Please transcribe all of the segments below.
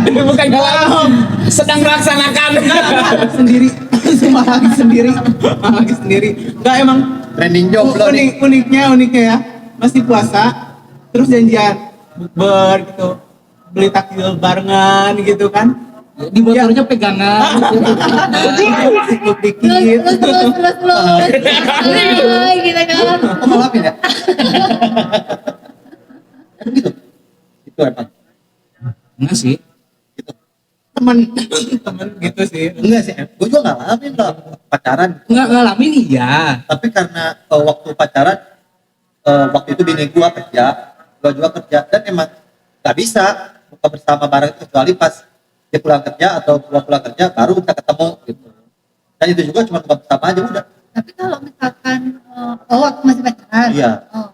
Bukan ngalamin, sedang melaksanakan. Sendiri. Malah lagi sendiri. Enggak emang Trending job lo nih. uniknya ya. Masih puasa, terus janjian bukber gitu. Beli takjil barengan gitu kan. Di motornya pegangan. Sibuk dikit. Terus. Gitu kan. Kamu maafin ya? Gitu. Itu emang. Enggak sih. Temen gitu sih. Enggak sih, gue juga ngalamin lah pacaran. Enggak ngalamin iya. Tapi karena waktu pacaran, waktu itu bini gue kerja, gue juga kerja, dan emang gak bisa buka bersama bareng kecuali pas dia pulang kerja atau gua pulang kerja baru kita ketemu gitu. Dan itu juga cuma buka bersama aja udah. Tapi kalau misalkan waktu masih pacaran. Iya. Oh.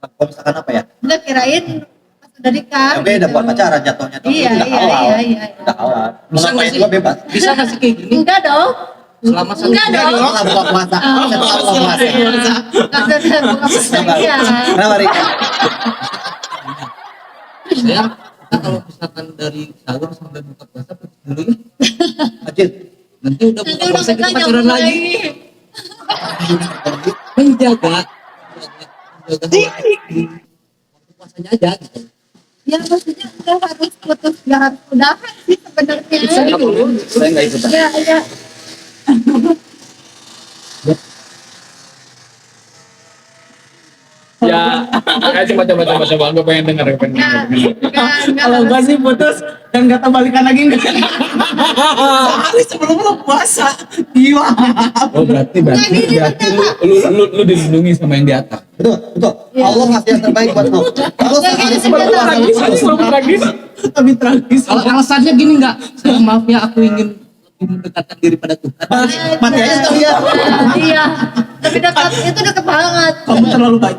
Kalau misalkan apa ya? Enggak kirain pas udah nikah. Ya beda buat pacaran jatuhnya tuh. Iya. Udah halal. Bisa Mau ngapain nggak sih? juga bebas. Bisa nggak sih kayak gini? Enggak dong. Selama satu Enggak bulan. dong. Enggak buka puasa. Setelah buka puasa. Maksudnya buka puasa iya. Kenapa Rik? Saya kita kalau misalkan dari sahur sampai buka puasa putus dulu ya. Anjir. Nanti udah buka Nanti puasa kita udah pacaran buka lagi. lagi. Menjaga waktu puasanya aja gitu. Ya maksudnya enggak harus putus, enggak harus udahan sih sebenarnya. Saya nggak ikutan. Ya. Ya, coba. Gue pengen denger. Kalau gua sih putus dan kata balikan lagi enggak. Sehari sebelum lu puasa. Iya. Oh berarti lu dilindungi sama yang di atas. Betul. Iya. Allah ngasih yang terbaik buat lo. Kalau Nggak, sehari gini, sebelum ternyata. puasa Tragis. Tapi tragis. Kalau alasannya gini nggak, maaf ya aku ingin mendekatkan diri pada Tuhan. mati aja sekali ya. Iya. Tapi itu dekat banget. Kamu terlalu baik.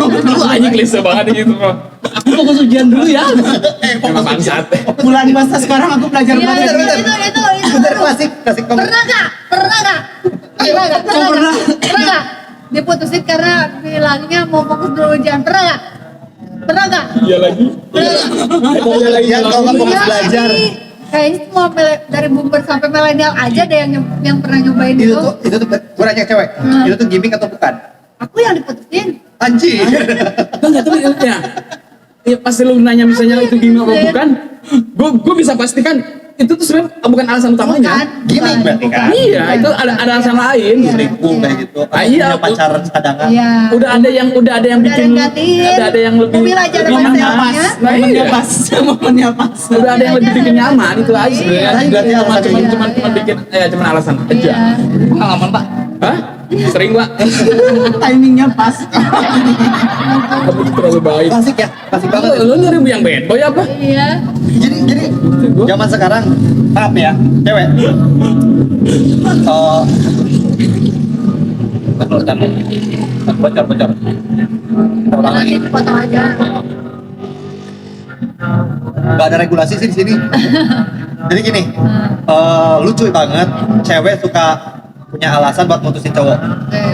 Lu aja klise banget gitu bro. Aku fokus ujian dulu ya. Emang bangsat. Bulan puasa sekarang aku belajar Iya, banget. itu. Bentar, klasik komen. Pernah nggak? Pernah nggak? Diputusin karena bilangnya mau fokus dulu ujian. Pernah nggak? Iya lagi. Ya kalau nggak fokus belajar. Kayaknya semua dari boomer sampai milenial aja deh yang pernah nyobain Itu itu. tuh gue nanya cewek. Itu tuh gimmick atau bukan? Aku yang diputusin. Anjing. Enggak tapi ya. Ya pasti lu nanya misalnya itu gimana apa bukan? Gue bisa pastikan itu tuh sebenarnya bukan alasan utamanya. Gimmick berarti kan? Iya, itu ada alasan lain. Selingkuh kayak gitu. Iya, Punya pacar cadangan. Iya. Udah ada yang bikin, gantiin. ada yang lebih Mobil aja ada lebih pacarnya. nyaman. Nah, Momennya iya. pas. Momennya pas. Udah ada yang lebih bikin nyaman itu aja sebenarnya. Iya. Berarti alasan Iya. cuma bikin cuma alasan aja. Iya. Pengalaman Pak? Hah? Sering Pak. Timingnya pas. Kamu tuh terlalu baik. Klasik ya, klasik banget. Lu nyari yang bad boy apa? Iya. Jadi zaman sekarang maaf ya, cewek. Bocor. Orang lagi. Nanti potong aja. Gak ada regulasi sih di sini. Jadi gini, lucu banget. Cewek suka punya alasan buat mutusin cowok. Oke.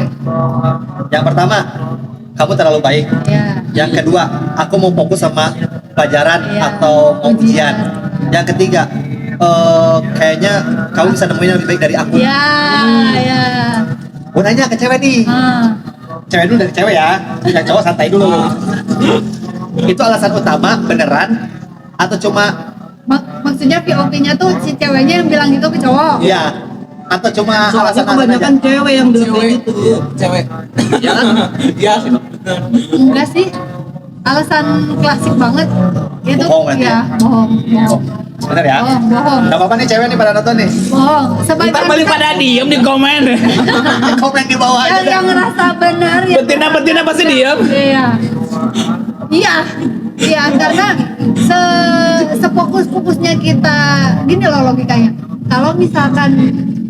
Yang pertama, kamu terlalu baik. Iya. Yang kedua, aku mau fokus sama pelajaran Iya. atau mau Ujian. ujian. Yang ketiga, kayaknya kamu bisa nemuin yang lebih baik dari aku. Iya. Gue nanya ke cewek nih, cewek dulu dari cewek ya, yang cowok santai dulu. Itu alasan utama beneran atau cuma Maksudnya POV-nya tuh si ceweknya yang bilang gitu ke cowok. ya atau cuma Soalnya alasan kebanyakan aja? cewek yang bilang kayak gitu. Cewek. Ya kan? Iya sih. Enggak sih. Alasan klasik banget. Itu Bohong kan ya, ya? bohong. Bener ya? Bohong. Gak apa-apa nih cewek nih pada nonton nih. Bohong. Ntar balik pada diem di komen. Komen di bawah aja. yang ngerasa benar ya. Betina pasti diem. Iya, karena sefokus-fokusnya kita gini loh logikanya. Kalau misalkan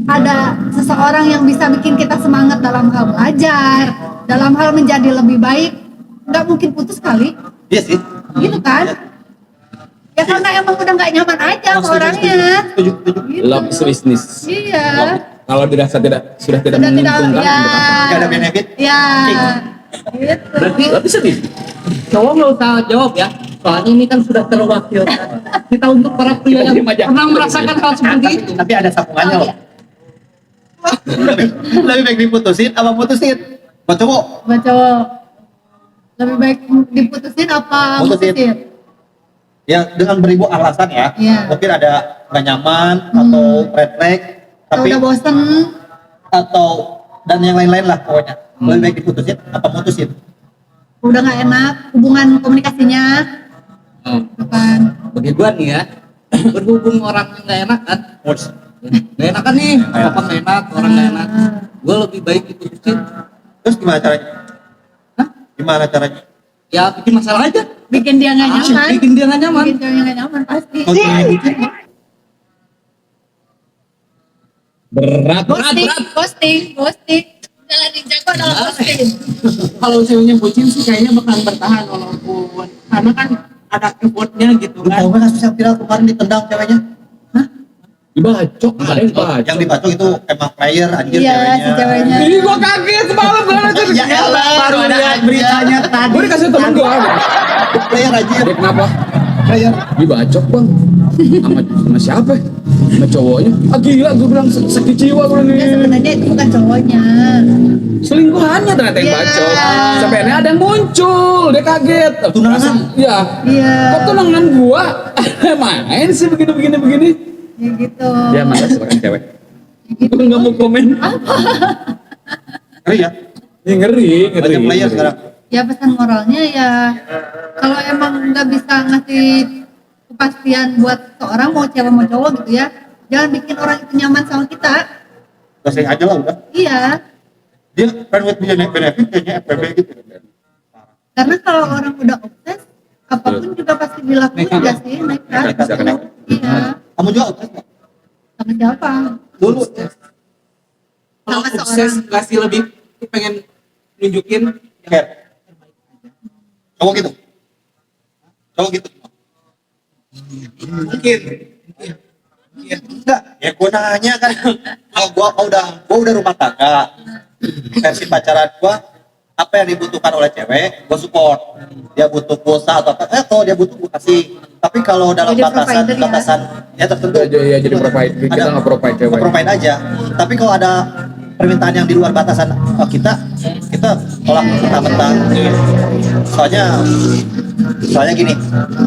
ada seseorang yang bisa bikin kita semangat dalam hal belajar, dalam hal menjadi lebih baik, nggak mungkin putus kali, Iya sih. gitu kan? Ya karena emang udah nggak nyaman aja sama orangnya. Setuju. Gitu. Love is business. Iya. Kalau dirasa sudah tidak Sudah tidak, menguntungkan, ya. untuk apa? Gak ada benefit. Ya. Gitu. Berarti sedih. Cowok nggak usah jawab ya. Soalnya ini kan sudah terwakilkan. Kita untuk para pria yang Diam aja. pernah merasakan hal seperti itu. Tapi ada sambungannya Oh, loh. Lebih baik diputusin apa putusin? Buat cowok. Buat cowok lebih baik diputusin apa Putusin. mutusin? Ya dengan beribu alasan ya. Iya. Mungkin ada nggak nyaman atau red flag, Kalau tapi udah bosen, atau dan yang lain-lain lah pokoknya. Lebih baik diputusin apa mutusin? udah nggak enak hubungan komunikasinya, bukan? Bagi gua nih ya, berhubung orang yang nggak enak kan, Mus. nggak enak kan nih, apa nggak enak, orang nggak enak. Gua lebih baik diputusin. Terus gimana caranya? Hah? Gimana caranya? Ya bikin masalah aja. Bikin dia nggak nyaman, Bikin dia nggak nyaman. bikin ceweknya nggak nyaman pasti. Kalau cewek bucin, Berat. Ghosting. Jalan ninjaku adalah ghosting. Kalau ceweknya bucin sih kayaknya bakalan bertahan walaupun karena kan ada effortnya gitu lu kan. tahu nggak kasus yang viral kemarin ditendang ceweknya? Dibacok, ada yang bacok. Yang dibacok itu emang player anjir Iya, ceweknya. si ceweknya. Ih, gua kaget semalam banget. Ya elah, Baru ada lihat aja. beritanya tadi. Gua dikasih temen gua. Player anjir. Dia kenapa? Player. Dibacok bang. Sama siapa? Sama cowoknya. Ah gila, gua bilang sakit jiwa gua Ya nih. sebenarnya itu bukan cowoknya. Selingkuhannya ternyata yang Iya. bacok. Sampai akhirnya ada yang muncul, dia kaget. Tunangan? Iya. Iya. Kok tunangan gua? Main sih begini. Ya gitu. Ya malas silakan cewek. Gitu. Gua nggak mau komen. Ngeri ya? Ya, ngeri. Banyak player sekarang. Ya pesan moralnya ya kalau emang nggak bisa ngasih kepastian buat seorang mau cewek mau cowok gitu ya, jangan bikin orang itu nyaman sama kita. Udah say aja lah udah. Iya, Dia friend with benefit kayaknya FPB gitu. karena kalau orang udah obses apapun juga pasti dilakuin Nekat. nggak sih, nekat. Bisa kena. Iya, Kamu juga obses nggak? sama siapa? Dulu. Kalau Sama sukses seorang. nggak sih lebih pengen nunjukin Care. Cowok gitu. Cowok gitu. mungkin Enggak, ya gua nanya kan. Kalau gua udah rumah tangga. Versi pacaran gua apa yang dibutuhkan oleh cewek, gua support. Dia butuh pulsa atau apa, kalau dia butuh gua kasih. Tapi kalau dalam Jadi provider ya? batasan ya tertentu. Ya, jadi provide. Kita nggak provide cewek. Provide aja. Tapi kalau ada permintaan yang di luar batasan kita tolak mentah-mentah. Soalnya gini,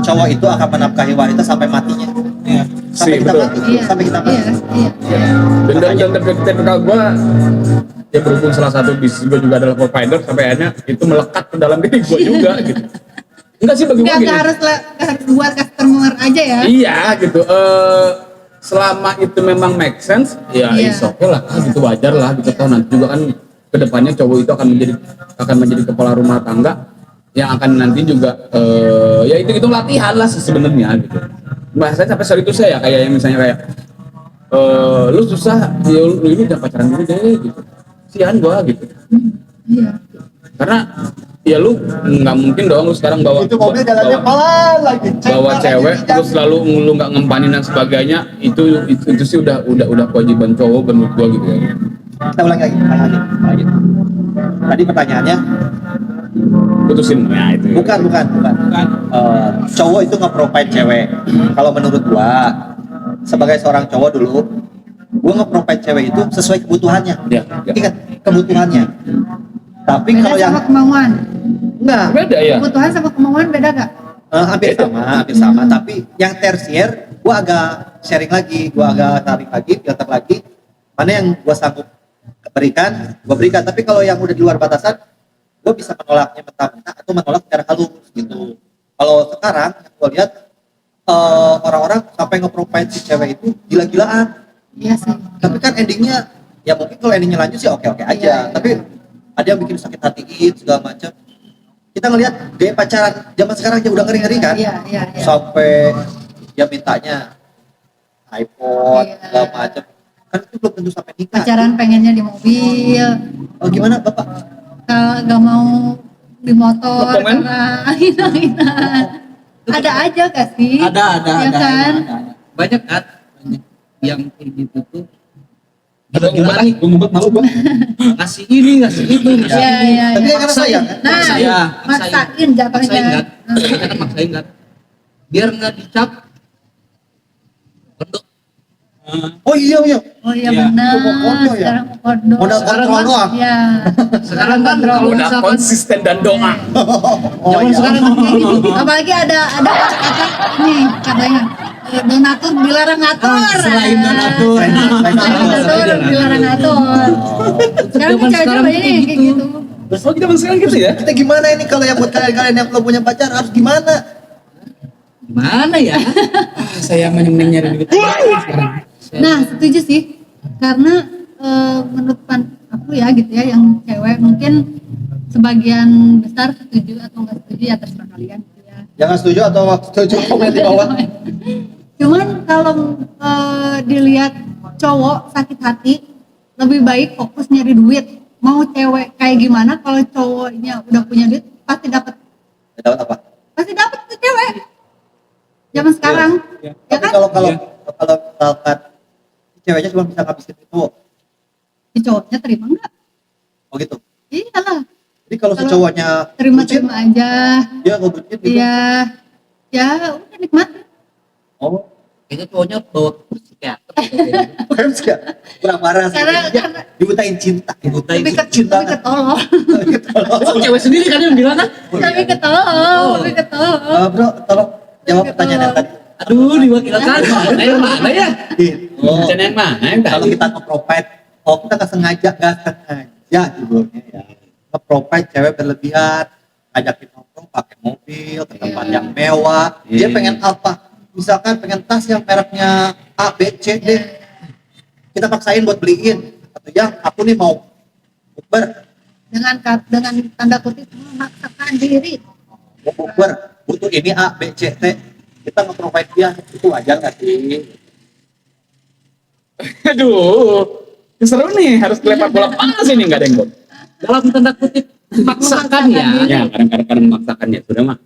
cowok itu akan menafkahi wanita sampai matinya. ya. Sampai Si, kita betul. mati. Iya, Sampai kita mati. iya. Dan tipikal gue ya berhubung salah satu bisnis gue juga adalah provider, sampai akhirnya itu melekat ke dalam diri gue juga gitu. Enggak sih bagi gue Nggak gini. harus buat customer aja ya. Iya gitu. Selama itu memang make sense, ya Iya. is okay lah, gitu wajar lah gitu. Toh nanti juga kan kedepannya cowok itu akan menjadi kepala rumah tangga yang akan nanti juga ya itu latihan lah sih sebenarnya gitu. Bahasanya sampai soal itu saya kayak yang misalnya kayak lu susah, ya lu ini udah pacaran dulu deh gitu. Sian gua gitu. Iya. Karena ya lu nggak mungkin dong lu sekarang bawa Itu mobil jalannya pelan lagi. bawa cewek terus lalu lu nggak ngempanin dan sebagainya, itu sih udah kewajiban cowok menurut gua gitu ya. Kita ulangi lagi. Tadi pertanyaannya Putusin ya itu. bukan. Cowok itu nge-provide cewek. Kalau menurut gua sebagai seorang cowok dulu, gua nge-provide cewek itu sesuai kebutuhannya. Ya, ya. Ingat kebutuhannya. Tapi Beda kalau yang sama kemauan. enggak Beda ya. Kebutuhan sama kemauan beda gak? hampir sama. Tapi yang tersier, gua agak sharing lagi, gua agak tarik lagi, filter lagi. Mana yang gua sanggup berikan, gua berikan. Tapi kalau yang udah di luar batasan, gua bisa menolaknya mentah-mentah atau menolak secara halus gitu. Kalau sekarang yang gua lihat orang-orang sampai nge-provide si cewek itu gila-gilaan. Iya sih. Tapi kan endingnya, ya mungkin kalau endingnya lanjut sih oke-oke aja. Iya. Tapi ada yang bikin sakit hatiin segala macam. Kita ngelihat gaya pacaran zaman sekarang aja udah ngeri-ngeri kan. Iya. Sampai dia mintanya iPhone Iya. segala macam. Kan itu belum tentu sampai nikah. Pacaran pengennya di mobil, Oh, gimana Bapak? gak mau di motor Lokongan? karena ada aja gak sih? Ada Ya kan? banyak yang kayak gitu tuh Ada gimana ngumpet, ngumpet malu gua. ngasih ini ngasih itu ngasih Iya, ini iya, Tapi iya. kan karena sayang kan? Nah, Maksain. maksain jatuhnya. maksain kan maksain kan biar nggak dicap kodok. Oh iya. Oh iya Iya. benar. Mau kondo ya? Sekarang mau kondo. Modal kontrol doang. Iya. Sekarang kan kalau Udah misalkan konsisten dan doa. Oh zaman iya. sekarang Apalagi ada kata ini katanya donatur dilarang ngatur. Selain donatur. Selain donatur dilarang ngatur. Sekarang Zaman cewek sekarang banyak yang kayak gitu. Oh kita sekarang gitu ya? Kita gimana ini kalau yang buat kalian yang belum punya pacar harus gimana? gimana ya? Saya mending nyari duit sekarang. Nah, setuju sih. Karena menurut aku ya gitu ya, yang cewek mungkin sebagian besar setuju atau enggak setuju ya terserah kalian gitu ya. Jangan setuju atau setuju komen di bawah. Cuman kalau dilihat cowok sakit hati, lebih baik fokus nyari duit. Mau cewek kayak gimana, kalau cowoknya udah punya duit pasti dapat Dapat apa? pasti dapat tuh cewek. Zaman sekarang, ya Tapi kan? kalau misalkan ceweknya cuma bisa ngabisin itu, Si cowoknya terima enggak? oh gitu. Iyalah, Jadi kalau si Kalau cowoknya bucin, terima-terima aja. dia nggak bucin gitu. Iya, ya udah nikmati. Oh, Kayaknya cowoknya bawa ke psikiater. keren sih ya. Kurang marah sih. Karena Dibutain cinta. Dibutain lebih ke cinta. lebih ketolol, Oh, cewek sendiri kan yang bilang kan? lebih ketolol, lebih ketolol. Bro, tolong jawab pertanyaan yang tadi. Aduh, diwakilkan. Ayo mana ya? Oh, Rencana yang mana yang kalau tadi? kita nge-provide, oh kita nggak sengaja judulnya ya. Nge-provide cewek berlebihan, ngajakin nongkrong pakai mobil ke tempat yang mewah. Dia Iya. pengen apa? Misalkan pengen tas yang mereknya A, B, C, D. Kita paksain buat beliin. Atau yang aku nih mau bukber, dengan tanda kutip memaksakan diri. mau bukber, butuh ini A, B, C, D. Kita nge-provide dia, itu wajar nggak sih? Aduh, seru nih, harus lempar bola panas ini nggak ada yang gol. Dalam tanda kutip memaksakan ya. Ya, kadang-kadang memaksakannya sudah mah.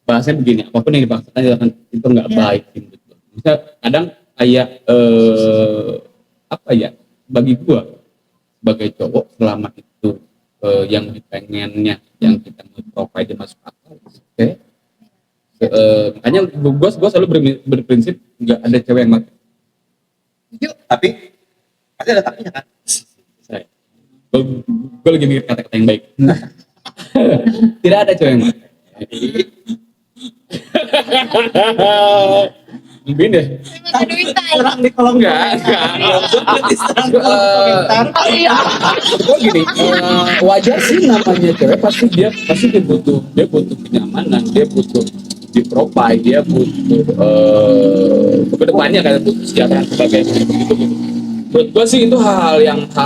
Bahasanya begini, apapun yang dipaksakan itu nggak Ya. baik sih menurut gua. Misal kadang kayak apa ya? Bagi gua sebagai cowok selama itu yang dipengennya, yang kita mau provide masuk akal, oke. Makanya gua selalu berprinsip nggak ada cewek yang mati. Tapi pasti ada tapinya kan? Saya, gue lagi mikir kata-kata yang baik. Tidak ada cewek yang mati. Mungkin deh. Orang di kolom Enggak. komentar. Gue gini, wajar sih namanya cewek pasti dia butuh kenyamanan, dia butuh di provide, dia butuh kedepannya kayak butuh kesejahteraan sebagainya gitu. Menurut gue sih itu hal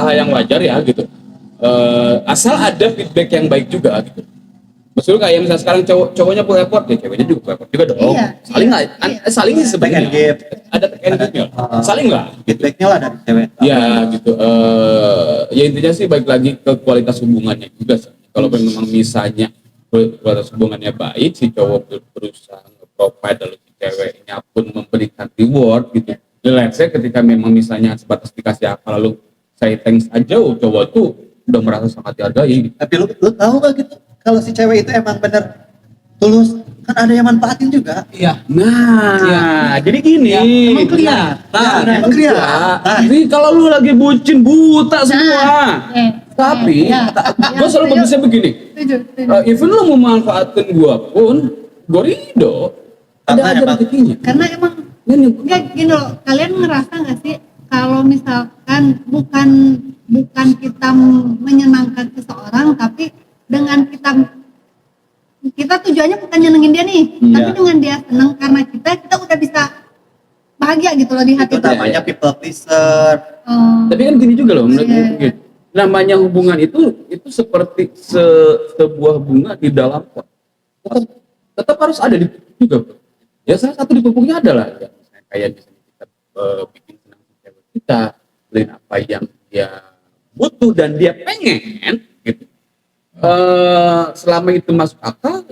yang wajar ya gitu. Asal ada feedback yang baik juga gitu. Maksudnya kayak misalnya sekarang cowoknya full effort, ya ceweknya juga full effort juga dong. Iya, Saling iya, lah, iya. saling sih sebenarnya. Take and give. Ada take and give-nya. Saling lah. Feedbacknya lah dari cewek. Ya gitu. Ya intinya sih balik lagi ke kualitas hubungannya juga sih. Kalau memang misalnya kualitas hubungannya baik, si cowok berusaha nge-provide lalu si ceweknya pun memberikan reward gitu. Let's say ketika memang misalnya sebatas dikasih apa lalu saya thanks aja, cowok tuh udah merasa sangat dihargai gitu. Tapi lu tahu gak gitu? Kalau si cewek itu emang bener tulus, kan ada yang manfaatin juga. Iya. Nah, jadi gini. Ya, emang kelihatan. Ya, emang kelihatan. Tapi kalau lu lagi bucin buta semua. Tapi gue selalu bagusnya begini. Setuju. Even lu memanfaatkan gue pun, gue ridho. Ada Karena aja emang- rezekinya. Karena emang enggak gini loh, kalian ngerasa nggak sih kalau misalkan bukan kita menyenangkan seseorang, tapi dengan kita tujuannya bukan nyenengin dia nih, tapi Iya. dengan dia seneng karena kita udah bisa bahagia gitu loh di hati. Itu namanya people pleaser. Tapi kan gini juga loh, menurut Iya. gue. Namanya hubungan itu seperti sebuah bunga di dalam pot. Tetap harus ada di pupuk juga, bro. Ya salah satu di pupuknya adalah ya, misalnya kayak misalnya kita bikin senang si cewek kita, beliin apa yang dia butuh dan dia pengen gitu. Selama itu masuk akal,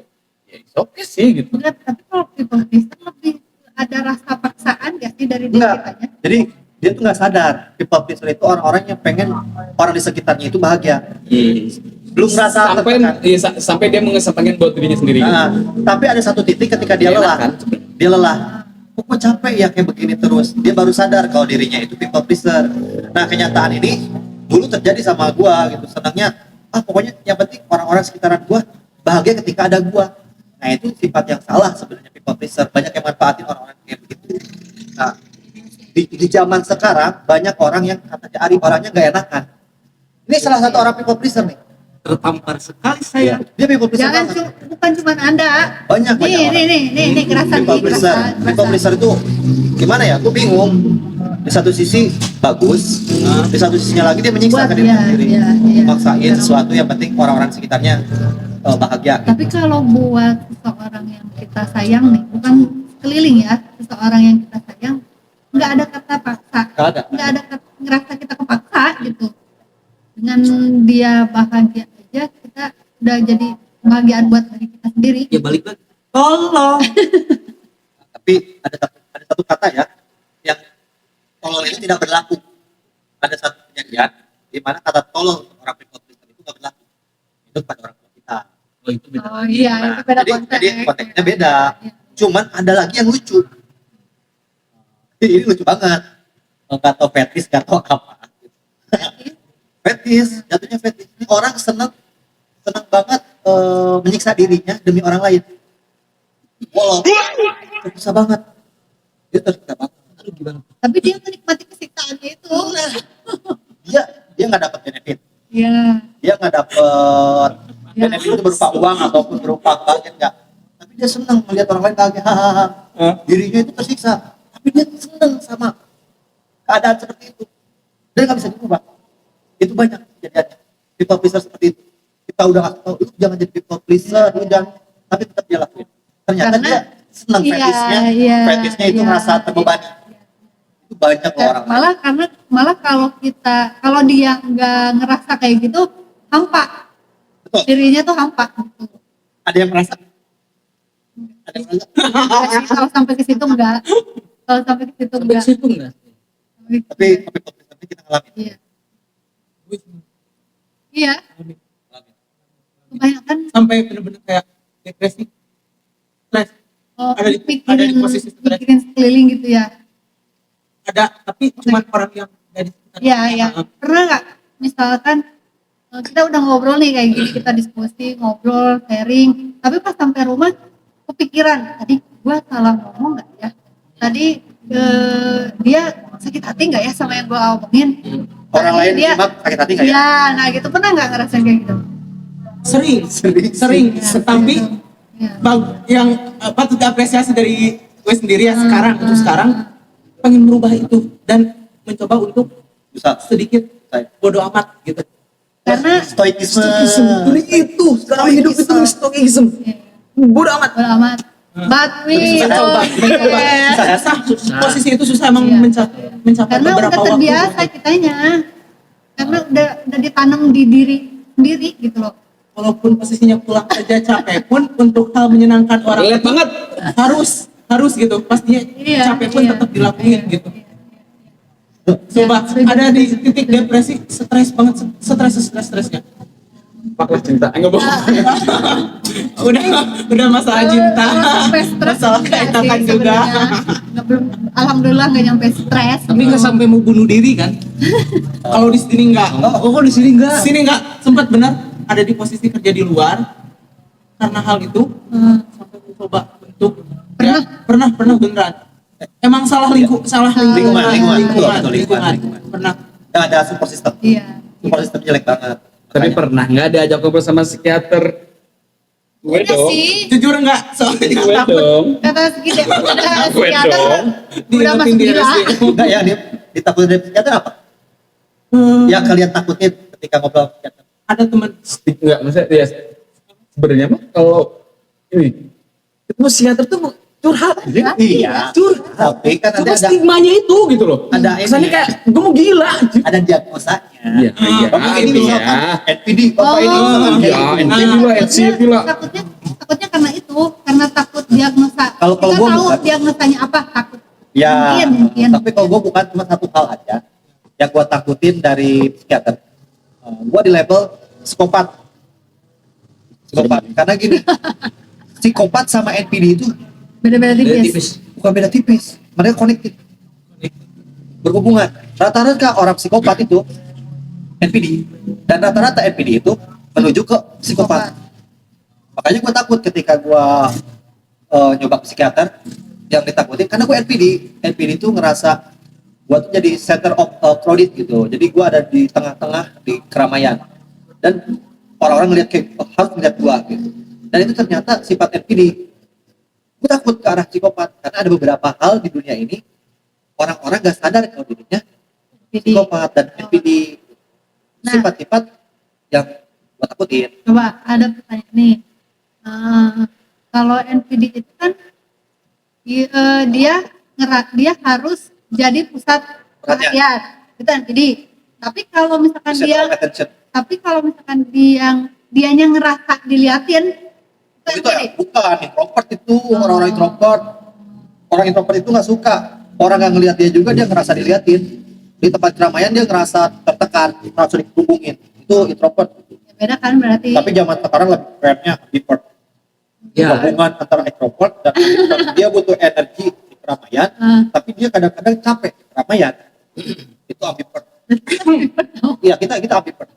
ya oke sih gitu. Enggak, tapi kalau people pleaser lebih ada rasa paksaan gak sih dari diri Enggak. kitanya? Jadi dia tuh nggak sadar people pleaser itu orang-orang yang pengen orang di sekitarnya itu bahagia. Belum merasa Sampai tertekan. sampai dia mengesampingkan buat dirinya sendiri. Nah, tapi ada satu titik ketika dia Enak lelah. kan sebenarnya. dia lelah. Kok gua capek ya kayak begini terus. Dia baru sadar kalau dirinya itu people pleaser. Nah kenyataan ini dulu terjadi sama gua gitu. Senangnya pokoknya yang penting orang-orang sekitaran gua bahagia ketika ada gua. Nah itu sifat yang salah sebenarnya people pleaser. Banyak yang manfaatin orang-orang kayak begitu. Nah di zaman sekarang banyak orang yang katanya Ari orangnya nggak enakan. Ini salah satu orang people pleaser nih. Tertampar sekali saya. Dia people pleaser Jangan banget. bukan cuma Anda. Banyak orang. Nih kerasan People pleaser. People pleaser itu gimana ya? Aku bingung. Di satu sisi bagus, di satu sisinya lagi dia menyiksa Buat diri dia, sendiri, iya. maksain sesuatu yang penting orang-orang sekitarnya bahagia. Tapi kalau buat seseorang yang kita sayang nih, bukan sekeliling ya, seseorang yang kita sayang, nggak ada kata paksa, Nggak ada. nggak ada kata, ngerasa kita kepaksa gitu. Dengan dia bahagia aja, kita udah jadi kebahagiaan buat diri kita sendiri. Ya balik lagi. Tolong. Tapi ada satu kata ya yang tolol itu tidak berlaku. Ada satu kejadian di mana kata tolol untuk orang people pleaser itu nggak berlaku. Itu pada orang tua kita. Oh itu beda. Oh iya, Nah, itu beda jadi, konteks. jadi konteksnya beda. Iya. Cuman ada lagi yang lucu. Ini lucu banget. Nggak tau fetis, nggak tau apa. Fetis, jatuhnya fetis. Ini orang senang banget menyiksa dirinya demi orang lain. Wow, tersiksa banget. Dia tersiksa banget. Aduh gimana? Tapi dia menikmati kesiksaannya itu. Dia nggak dapat benefit. Iya. Dia nggak dapat Ya. benefit itu berupa uang ataupun berupa bagian nggak. Tapi dia senang melihat orang lain bahagia. Hahaha. Dirinya itu tersiksa. Tapi dia senang sama keadaan seperti itu. Dia nggak bisa diubah. Itu banyak kejadiannya. People pleaser seperti itu. Kita udah nggak tahu, lu jangan jadi people pleaser, lu jangan. Tapi tetap dia lakuin. Ternyata Karena- dia senang iya, fetisnya itu iya, merasa terbebani. Itu banyak loh orang. malah kalau dia nggak ngerasa kayak gitu, hampa. Betul. Dirinya tuh hampa gitu. Ada yang merasa? Ada yang merasa? Kalau sampai ke situ enggak. Kalau sampai ke situ Sampai enggak. situ enggak? Tapi people pleaser kita ngalamin. Iya. Iya, Ngalamin. kebanyakan Sampai bener-bener kayak depresi, stres. Ada di posisi stres. mikirin sekeliling gitu ya. Ada, tapi cuma orang yang dari sekitar. Iya, iya. Pernah nggak misalkan kita udah ngobrol nih kayak gini, kita diskusi, ngobrol, sharing, tapi pas sampai rumah kepikiran, tadi gua salah ngomong nggak ya? Tadi dia sakit hati nggak ya sama yang gua omongin? Orang Tadi lain simak sakit hati nggak ya? Iya, nah gitu pernah nggak ngerasain kayak gitu? Sering. Tapi Iya. yang patut diapresiasi dari gue sendiri ya sekarang untuk sekarang pengen merubah itu dan mencoba untuk Bisa. sedikit Saya. bodoh amat gitu. Karena Stoikisme. Itu sekarang hidup itu stoikism. Bodoh amat. bodo amat. But we Mencoba. Yes. Susah. Posisi itu susah emang Iya. mencapai Karena udah beberapa waktu. terbiasa kitanya. Karena udah ditanam di diri sendiri gitu loh. Walaupun posisinya pulang kerja capek pun untuk hal menyenangkan orang Relate banget. harus gitu pastinya Iya, capek pun iya, tetap dilakuin iya, gitu. iya. Coba Setuju. ada di titik depresi, stres banget, stresnya. Paklah cinta. Enggak bohong. udah masalah cinta, Sampai stres masalah enggak sih keenakan juga. sebenarnya. Alhamdulillah nggak nyampe stres. Tapi nggak sampai mau bunuh diri kan? Kalau di sini enggak, Oh di sini enggak. sini enggak sempat benar ada di posisi kerja di luar karena hal itu sampai mencoba untuk pernah beneran. Emang salah lingkungan. Lingkungan. Pernah. Nggak ada support system. Iya. Support system jelek banget. Tapi pernah nggak diajak ngobrol sama psikiater? Gue Udah dong. sih. Jujur enggak? Soalnya Gue takut dong. Kata segini udah Gue psikiater dong. udah masuk diingetin di gila. RSJ. Enggak ya, ditakutin dari psikiater apa? Yang kalian takutin ketika ngobrol sama psikiater? Ada teman Enggak, maksudnya ya sebenarnya mah kalau ini ketemu psikiater tuh curhat aja. Iya. Tapi kan nanti Cuma ada stigmanya itu gitu loh. Ada ini. Kesannya kayak gue mau gila. ada diagnosanya. Iya, iya. Bapak ini Iya. misalkan NPD, Bapak ini misalkan Iya, kayak gitu. NPD lah, NCP lah. Takutnya karena itu, karena takut diagnosa. Kalau Kita gua tahu bukan. diagnosanya apa, takut. Ya, Mungkin. tapi kalau gue bukan cuma satu hal aja yang gue takutin dari psikiater. Gue di label psikopat. Karena gini, psikopat sama NPD itu Beda-beda Beda tipis. Bukan beda tipis, mereka connected, berhubungan. Rata-rata orang psikopat itu NPD, dan rata-rata NPD itu menuju ke psikopat. Makanya gue takut ketika gue nyoba psikiater, yang ditakutin karena gue NPD itu ngerasa gue tuh jadi center of crowded gitu. Jadi gue ada di tengah-tengah di keramaian, dan orang-orang ngeliat kayak harus ngeliat gue gitu. Dan itu ternyata sifat NPD. Gue takut ke arah psikopat karena ada beberapa hal di dunia ini orang-orang gak sadar kalau dirinya psikopat dan NPD. Nah. Sifat-sifat yang gue takutin. Coba ada pertanyaan nih. Kalau NPD itu kan dia harus jadi pusat perhatian. Itu NPD. Tapi kalau misalkan Center of attention. dianya ngerasa diliatin, itu Itu ya, NPD. bukan introvert itu, orang-orang introvert. Orang introvert itu nggak suka. Orang nggak ngelihat dia juga, dia ngerasa diliatin. Di tempat keramaian dia ngerasa tertekan, ngerasa dihubungin. Itu introvert. Ya, beda kan berarti. Tapi zaman sekarang lebih kerennya ambivert. Ya. Gabungan antara introvert dan ambivert. Dia butuh energi di keramaian, tapi dia kadang-kadang capek di keramaian. Itu ambivert. Iya, kita ambivert.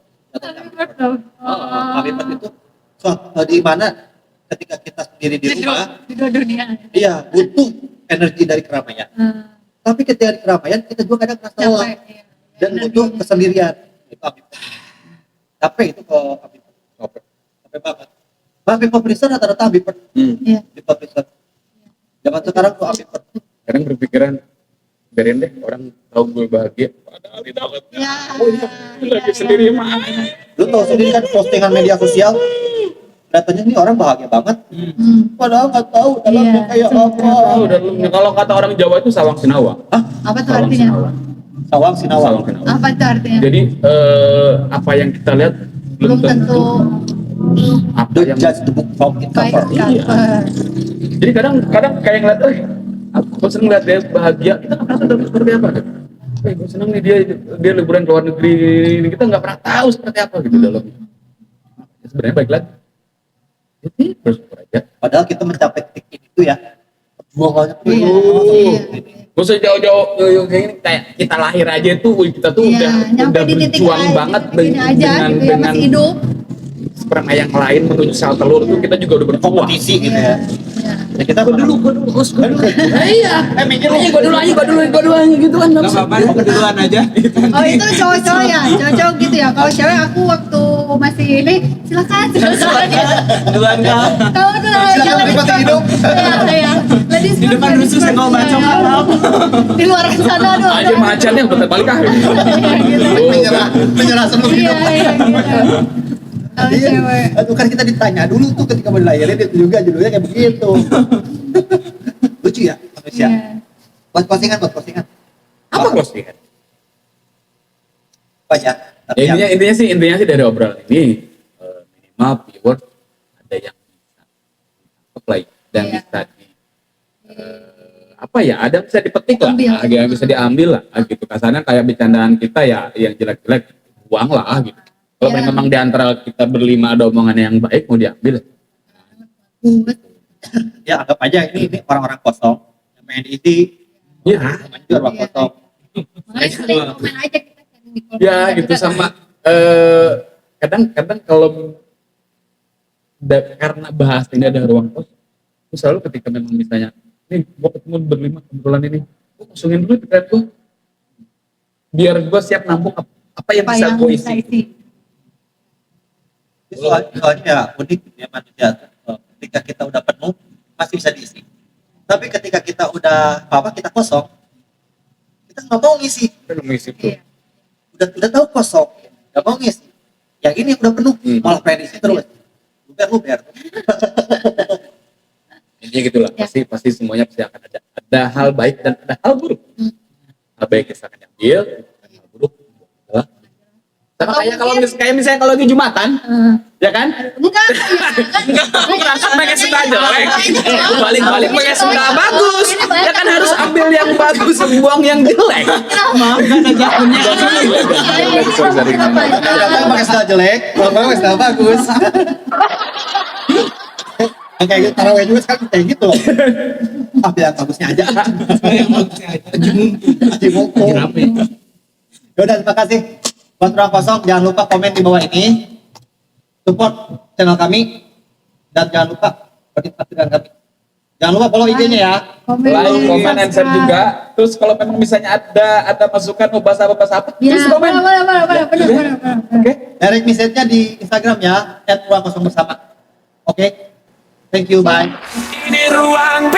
Ambivert itu di mana ketika kita sendiri di rumah, di dua dunia. iya butuh energi dari keramaian. Tapi ketika di keramaian kita juga kadang merasa lelah Capek, iya. dan butuh kesendirian. Itu ambivert. Capek itu ke ambivert. Capek banget. Tapi pemerintah rata-rata ambivert. Iya. Di pemerintah. Zaman sekarang tuh ambivert. Kadang berpikiran biarin deh orang tahu gue bahagia. Padahal di dalamnya Ya. lagi sendiri mah. Lu tahu sendiri kan postingan media sosial, datanya nih orang bahagia banget. Padahal nggak tahu dalamnya Iya, kayak apa. Oh, kalau kata orang Jawa itu sawang sinawang. Hah? Apa tuh Sawang artinya? sinawang. Sawang sinawang. Sawang sinawang. Apa itu artinya? Jadi apa yang kita lihat Belum tentu apa Don't yang judge the book from its baik cover. cover. jadi kadang kayak ngeliat, aku seneng lihat dia bahagia, kita nggak pernah tahu seperti apa gitu. Gue seneng nih dia liburan ke luar negeri, kita nggak pernah tahu seperti apa gitu dalamnya. Sebenarnya baik lagi. Jadi bersyukur aja. Padahal kita mencapai titik itu ya, perjuangannya Iya, dulu. iya. Gak usah jauh-jauh kayak gini, kayak kita lahir aja tuh kita tuh Iya, udah nyampe di titik berjuang lain, banget di titik ini aja gitu ya, masih hidup. sperma yang lain menuju sel telur tuh kita juga udah berjuang. Kompetisi gitu ya. Iya. Ya kita Gue dulu. Iya. mikir lu. Gue dulu aja gitu kan. Gak apa-apa, keduluan aja. Oh itu cowok-cowok ya, cowok gitu ya. Kalau cewek aku waktu masih ini silakan. Duluan kak. Kamu tuh jangan nikmati hidup. Iya. Ladies Di depan first, rusus yang kau baca Iya. malam. Di luar sana doang. Aja macannya udah balik ah. Iya gitu. Menyerah sebelum Iya hidup. iya gitu. Kalau Iya. cewek. Aduh, kan kita ditanya dulu tuh ketika mau dilahirin itu juga judulnya kayak begitu. Lucu ya manusia. Iya. Buat postingan. Apa closing? Banyak. Tapi Ya, intinya sih dari obrolan ini minimal viewer ada yang bisa apply dan Iya. bisa di apa ya, ada bisa dipetik lah, Ambil. ada yang bisa diambil lah gitu. Kasarnya kayak bercandaan kita ya yang jelek-jelek buang lah gitu. Kalau Iya. memang di antara kita berlima ada omongan yang baik mau diambil. ya anggap aja ini orang-orang kosong yang pengen diisi. Iya. Namanya juga orang Iya. kosong. Makanya sekali komen aja kita cari di kolom Ya komentar gitu juga. sama kadang kalau karena bahas ini ada ruang kosong, aku selalu ketika memang misalnya nih gua ketemu berlima kebetulan ini, gua kosongin dulu pikiran gua biar gua siap nampung apa yang Apa bisa yang gua bisa isi. isi. Soalnya ya unik gitu ya manusia. Ketika kita udah penuh masih bisa diisi. Tapi ketika kita udah kita kosong, kita nggak mau ngisi. Kita mengisi tuh. Iya. Udah tahu kosong, nggak mau ngisi. Yang ini udah penuh, malah pengen isi terus. Luber. Intinya gitulah, Ya. pasti semuanya pasti akan ada hal baik dan ada hal buruk. Hal baik kita akan ambil, hal buruk adalah sama kayak misalnya kalau lagi Jumatan, ya kan? Enggak, Berangkat pakai sendal jelek, balik-balik pakai sendal bagus, ya kan harus ambil yang bagus, buang yang jelek. Maafkan aja punya. Sorry. Kadang pakai sendal jelek, kalau pakai sendal bagus. Yang kayak gitu taraweh juga sekarang kayak gitu. Ah, bilang bagusnya aja. Yang bagusnya aja. Haji mumpung. Lagi rame. Yaudah, terima kasih. Buat Ruang Kosong, jangan lupa komen di bawah ini. Support channel kami. Dan jangan lupa berinteraksi dengan kami. Jangan lupa follow IG-nya ya. Like, comment, and share juga. Terus kalau memang misalnya ada masukan mau bahas apa, Ya, terus komen. boleh, benar. Oke. Direct message-nya di Instagram ya. @ruangkosong bersama. Oke. Thank you, bye. Ini ruang